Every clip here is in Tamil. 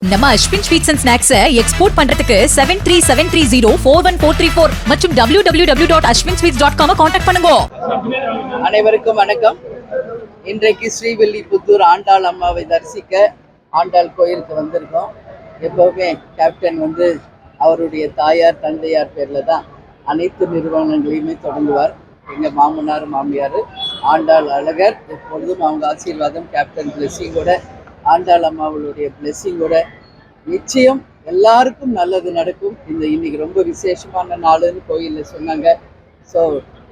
நம்ம Ashwin sweets and snacks export பண்றதுக்கு 7373041434 மற்றும் www.ashwinsweets.com கான்டாக்ட் பண்ணுங்க. அனைவருக்கும் வணக்கம். இன்றைக்கு ஸ்ரீவில்லிபுத்தூர் ஆண்டாள் அம்மாவை தரிசிக்க ஆண்டாள் கோயிலுக்கு வந்திருக்கோம். எப்பவுமே கேப்டன் அவருடைய தாயார் தந்தையார் பேர்ல தான் அனைத்து நிறுவனங்களையுமே தொடங்குவார். எங்க மாமனார் மாமியார் ஆண்டாள் அழகர், எப்பொழுதும் அவங்க ஆசீர்வாதம் கேப்டன் பிளெஸிங்கோட, ஆண்டாள் அம்மாவுடைய பிளெஸிங்கோட நிச்சயம் எல்லாருக்கும் நல்லது நடக்கும். இன்னைக்கு ரொம்ப விசேஷமான நாளுன்னு கோயிலில் சொன்னாங்க. ஸோ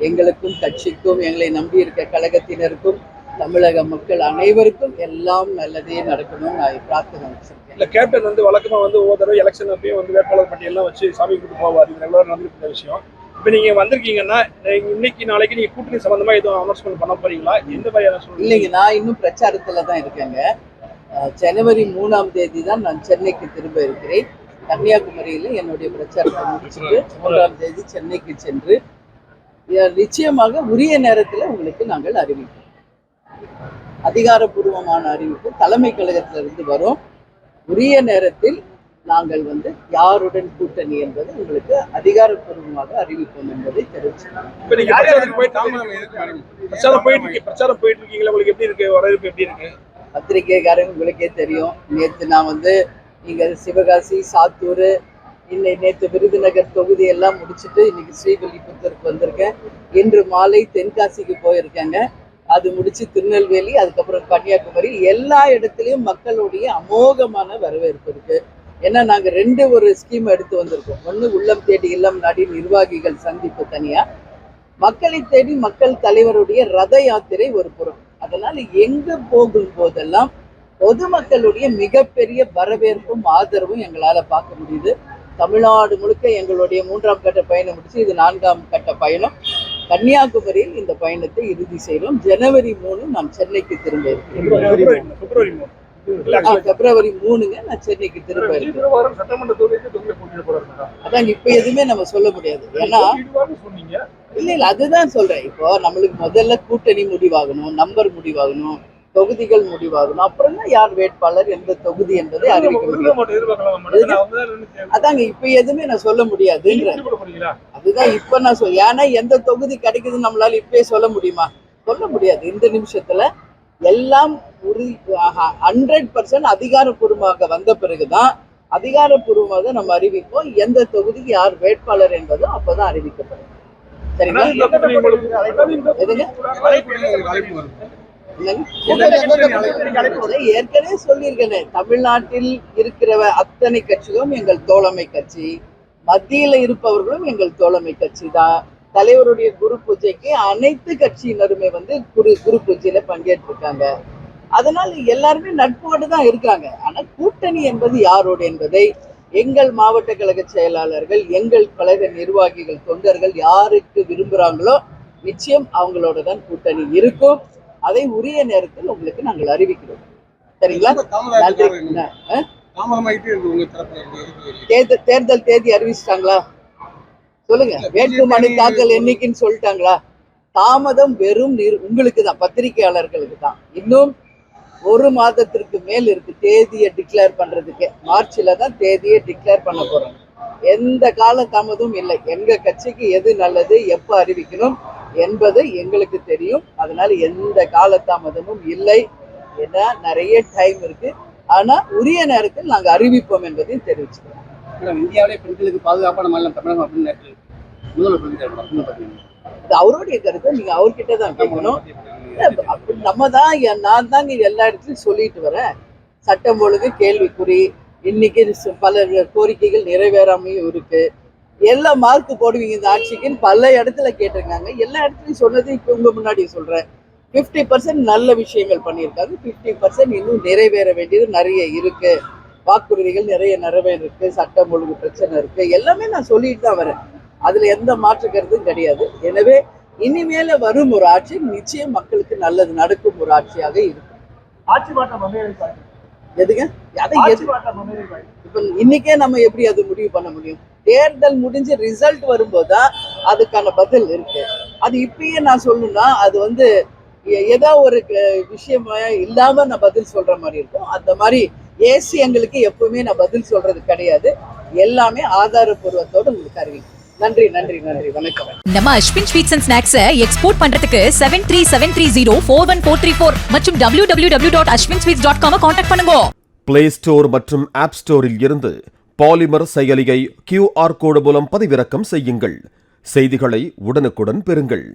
எங்களுக்கும் கட்சிக்கும் எங்களை நம்பி இருக்க கழகத்தினருக்கும் தமிழக மக்கள் அனைவருக்கும் எல்லாம் நல்லதே நடக்கணும்னு நான் பிரார்த்தனை வச்சிருக்கேன். இல்லை, கேப்டன் வழக்கமாக ஒவ்வொரு தடவை எலெக்ஷன் அப்பயும் வேட்பாளர் பட்டியெல்லாம் வச்சு சாமி கூட்டு போவார். இது எல்லாரும் நடந்துருக்கிற விஷயம். இப்போ நீங்கள் வந்திருக்கீங்கன்னா இன்னைக்கு நாளைக்கு நீங்கள் கூட்டணி சம்மந்தமாக எதுவும் அனௌன்ஸ்மெண்ட் பண்ண போறீங்களா? எந்த மாதிரியான இல்லைங்க, நான் இன்னும் பிரச்சாரத்தில் தான் இருக்கேங்க. ஜனவரி 3ஆம் தேதி தான் நான் சென்னைக்கு திரும்ப இருக்கிறேன். கன்னியாகுமரியில் என்னுடைய பிரச்சாரத்தை முடிச்சுட்டு 3ஆம் தேதி சென்னைக்கு சென்று நிச்சயமாக உரிய நேரத்தில் உங்களுக்கு நாங்கள் அறிவிப்போம். அதிகாரப்பூர்வமான அறிவிப்பு தலைமை கழகத்திலிருந்து வரும். உரிய நேரத்தில் நாங்கள் யாருடன் கூட்டணி என்பது உங்களுக்கு அதிகாரப்பூர்வமாக அறிவிப்போம் என்பதை தெரிவிச்சுக்கிறோம். பத்திரிகைக்காரங்க உங்களுக்கே தெரியும். நேற்று நான் இங்க சிவகாசி, சாத்தூர், நேற்று விருதுநகர் தொகுதி எல்லாம் முடிச்சுட்டு இன்னைக்கு ஸ்ரீவில்லிபுத்தூருக்கு வந்திருக்கேன். இன்று மாலை தென்காசிக்கு போயிருக்கேங்க. அது முடிச்சு திருநெல்வேலி, அதுக்கப்புறம் கன்னியாகுமரி, எல்லா இடத்துலையும் மக்களுடைய அமோகமான வரவேற்பு இருக்கு. ஏன்னா நாங்க ஒரு ஸ்கீம் எடுத்து வந்திருக்கோம். ஒன்று உள்ளம் தேடி இல்லம் நாடி நிர்வாகிகள் சந்திப்பு தனியா, மக்களை தேடி மக்கள் தலைவருடைய ரத யாத்திரை ஒரு புறம். அதனால எங்க போகும் போதெல்லாம் பொதுமக்களுடைய மிகப்பெரிய வரவேற்பும் ஆதரவும் எங்களால பார்க்க முடியுது. தமிழ்நாடு முழுக்க எங்களுடைய 3ஆம் கட்ட பயணம் முடிச்சு இது 4ஆம் கட்ட பயணம். கன்னியாகுமரியில் இந்த பயணத்தை இறுதி செய்கிறோம். ஜனவரி 3 நாம் சென்னைக்கு திரும்ப இருக்கிறோம். பிப்ரவரி 3ங்க நான் சென்னைக்கு திரும்ப இருக்கேன். அதான் இப்ப எதுவுமே நம்ம சொல்ல முடியாது. ஏன்னா இல்ல அதுதான் சொல்றேன். இப்போ நம்மளுக்கு முதல்ல கூட்டணி முடிவாகணும், நம்பர் முடிவாகணும், தொகுதிகள் முடிவாகணும், அப்புறம் தான் யார் வேட்பாளர், எந்த தொகுதி என்பதை அறிவிக்க முடியும். அதாங்க இப்ப எதுவுமே நான் சொல்ல முடியாது. அதுதான் இப்ப நான் ஏன்னா எந்த தொகுதி கிடைக்குதுன்னு நம்மளால இப்பயே சொல்ல முடியுமா? சொல்ல முடியாது. இந்த நிமிஷத்துல எல்லாம் 100% அதிகாரப்பூர்வமாக வந்த பிறகுதான் அதிகாரப்பூர்வமாக நம்ம அறிவிப்போம். எந்த தொகுதிக்கு யார் வேட்பாளர் என்பதும் அப்பதான் அறிவிக்கப்படும். சரிங்களா? ஏற்கனவே சொல்லியிருக்கேன். தமிழ்நாட்டில் இருக்கிற அத்தனை கட்சிகளும் எங்கள் தோழமை கட்சி, மத்தியில இருப்பவர்களும் எங்கள் தோழமை கட்சி தான். தலைவருடைய குரு பூஜைக்கு அனைத்து கட்சியினருமே குரு பூஜையில பங்கேற்றிருக்காங்க. அதனால எல்லாருமே நட்போடு தான் இருக்காங்க. ஆனா கூட்டணி என்பது யாரோடு என்பதை எங்கள் மாவட்ட கழக செயலாளர்கள், எங்கள் கழக நிர்வாகிகள், தொண்டர்கள் யாருக்கு விரும்புறாங்களோ நிச்சயம் அவங்களோட தான் கூட்டணி இருக்கும். அதை உரிய நேரத்தில் உங்களுக்கு நாங்கள் அறிவிக்கிறோம். சரிங்களா? தேர்தல் தேதி அறிவிச்சிட்டாங்களா? சொல்லுங்க. வேட்புமனு தாக்கல் என்னைக்குன்னு சொல்லிட்டாங்களா? தாமதம் வெறும் உங்களுக்கு தான், பத்திரிகையாளர்களுக்கு தான். இன்னும் 1 மாதத்திற்கு மேல் இருக்கு தேதியை டிக்ளேர் பண்றதுக்கு. மார்ச்ல தான் தேதியை டிக்ளேர் பண்ண போறோம். எந்த கால தாமதமும் இல்லை. எங்க கட்சிக்கு எது நல்லது, எப்ப அறிவிக்கணும் என்பது எங்களுக்கு தெரியும். அதனால எந்த கால தாமதமும் இல்லை. ஏன்னா நிறைய டைம் இருக்கு. ஆனா உரிய நேரத்தில் நாங்க அறிவிப்போம் என்பதையும் தெரிவிச்சுக்கிறோம். இந்தியாவிலே பெண்களுக்கு பாதுகாப்பான மாநிலம் தமிழகம் அப்படின்னு அவருடைய கருத்தை நீங்க அவர்கிட்ட தான் கேட்கணும். நம்ம தான், நான் தாங்க எல்லா இடத்துலையும் சொல்லிட்டு வரேன். சட்டம் ஒழுங்கு கேள்விக்குறி, இன்னைக்கு பல கோரிக்கைகள் நிறைவேறாமையும் இருக்கு. எல்லா மார்க் போடுவீங்க இந்த ஆட்சிக்குன்னு பல இடத்துல கேட்டிருக்காங்க. எல்லா இடத்துலையும் சொன்னது இப்ப உங்க முன்னாடி சொல்றேன். 50% நல்ல விஷயங்கள் பண்ணியிருக்காங்க. 50% இன்னும் நிறைவேற வேண்டியது நிறைய இருக்கு. வாக்குறுதிகள் நிறைய நிறைவேற இருக்கு. சட்டம் ஒழுங்கு பிரச்சனை இருக்கு. எல்லாமே நான் சொல்லிட்டு தான் வரேன். அதுல எந்த மாற்று கருத்தும் கிடையாது. எனவே இனிமேல வரும் ஒரு ஆட்சி நிச்சயம் மக்களுக்கு நல்லது நடக்கும் ஒரு ஆட்சியாக இருக்கும். ஆட்சி மாற்றம் எதுங்க? இப்ப இன்னைக்கே நம்ம எப்படி அது முடிவு பண்ண முடியும்? தேர்தல் முடிஞ்சு ரிசல்ட் வரும்போதுதான் அதுக்கான பதில் இருக்கு. அது இப்பயே நான் சொல்லணும்னா அது ஏதோ ஒரு விஷயமா இல்லாம நான் பதில் சொல்ற மாதிரி இருக்கும். அந்த மாதிரி தேசியங்களுக்கு எப்பவுமே நான் பதில் சொல்றது கிடையாது. எல்லாமே ஆதாரப்பூர்வத்தோட உங்களுக்கு அறிவிக்கும். நன்றி நன்றி நன்றி, வணக்கம். நம்ம Ashwin sweets and snacks export பண்றதுக்கு 7373041434 மற்றும் www.ashwinsweets.com கான்டாக்ட் பண்ணுங்க. பிளே ஸ்டோர் மற்றும் ஆப் ஸ்டோரில் இருந்து பாலிமர் செயலியை QR கோடு மூலம் பதிவிறக்கம் செய்யுங்கள். செய்திகளை உடனுக்குடன் பெறுங்கள்.